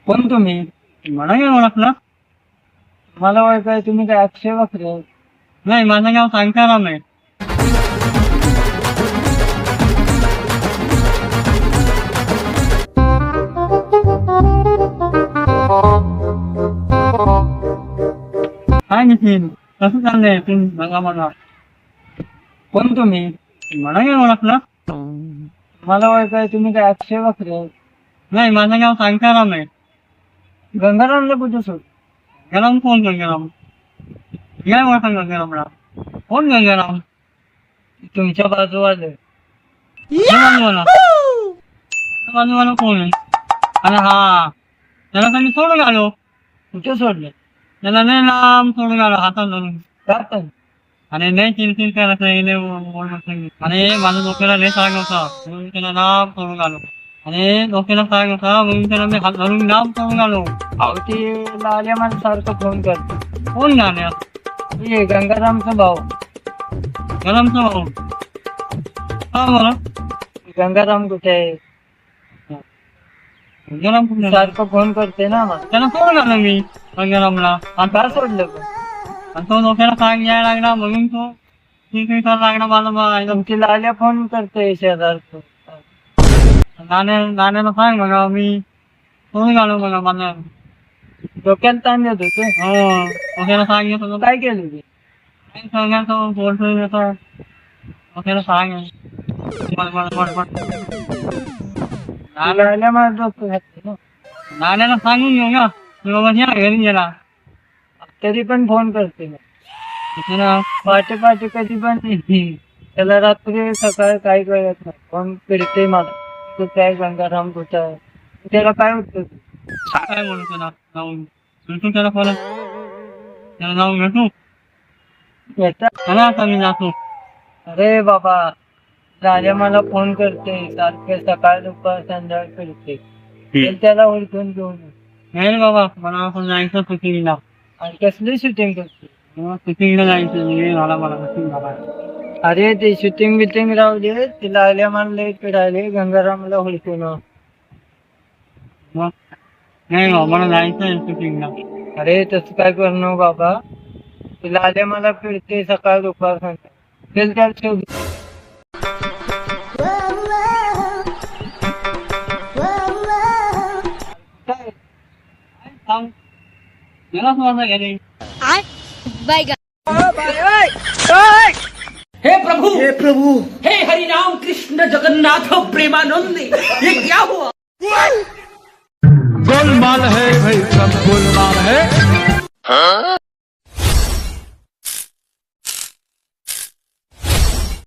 कोण तुम्ही? मला नाही ओळखलं. मला ओळखाय तुम्ही काय अक्षय वक्रे? नाही, माझं नाव शांताराम आहे. काय नितीन, कसं चाललंय तुम्ही? बघा मला. कोण तुम्ही? मला नाही ओळखलं. मला ओळखाय तुम्ही काय अक्षय वक्रे? नाही, माझं नाव शांताराम आहे. गंगारामला कुठे सोड? गंगाराम कोण? गंगाराम काय ओळखा गंगारामला? कोण गंगाराम? तुमच्या बाजूवाले बाजूवाला बाजूवाला कोण आहे? अरे हा, त्याला तर मी सोडून आलो. कुठे सोडले? त्याला नाही लांब सोडून आलो हातात धरून. का पण? आणि नाही चिडचिड करायचं आणि माझ्या डोक्याला लय सांग होता म्हणून त्याला लांब सोडून आलो. आणि डोक्याला सांग होता म्हणून त्याला मी हात धरून लांब सोडून आलो. अहो ती लाल्या मला सारखं फोन करतो. कोण लाल्या? ते गंगारामचा भाऊ. गंगारामचा भाऊ? हा बोला. गंगाराम कुठे आहे? गंगाराम कुठे? सारखं फोन करते ना मला. त्याला सोडून आलो मी गंगारामला. आणि का सोडलं पण? आणि तो डोक्याला सांग यायला लागला म्हणून तो ठीक करायला लागला मला. तुमची लाल्या फोन करते शेजारचं. नाण्याला सांग बघा मी सोडून आलो बघा मला. डोक्याला ताण देत होते. हो, डोक्याला सांग येत होतो. काय केलं ते? काय सांगायचं बोलतोय येतो. डोक्याला सांग नाण्याला मला डोकं घातलं ना. नाण्याला सांगून घेऊ ना बाबा घरी गेला तरी पण फोन करते पहाटे पहाटे कधी पण त्याला रात्री सकाळी काही कळत नाही. फोन फिरते मला तू काय गंगाराम कुठं आहे? त्याला काय उत्तर काय म्हणू त्याला जाऊन भेटू त्याला परत त्याला जाऊन भेटू आता मी जातो. अरे बाबा राजा मला फोन करते सारखे सकाळ दुपार संध्याकाळ फिरते त्याला ओळखून घेऊन नाही बाबा मला आपण जायचं शूटिंगला. आणि कसली शूटिंग करते? शूटिंगला जायचं मला शूटिंग झाला. अरे ते शूटिंग बिटिंग राहू दे. तिला आल्या मला लई पिडायले गंगारामला ओळखून. नाही बाबा मला जायचं शूटिंगला. अरे तसं काय करू बाबा. तिला आल्या मला पिडते सकाळ दुपार संध्याकाळ त्याला ठेव. हे प्रभु हे हरि राम कृष्ण जगन्नाथ प्रेमानंद ये क्या हुआ? गोलमाल है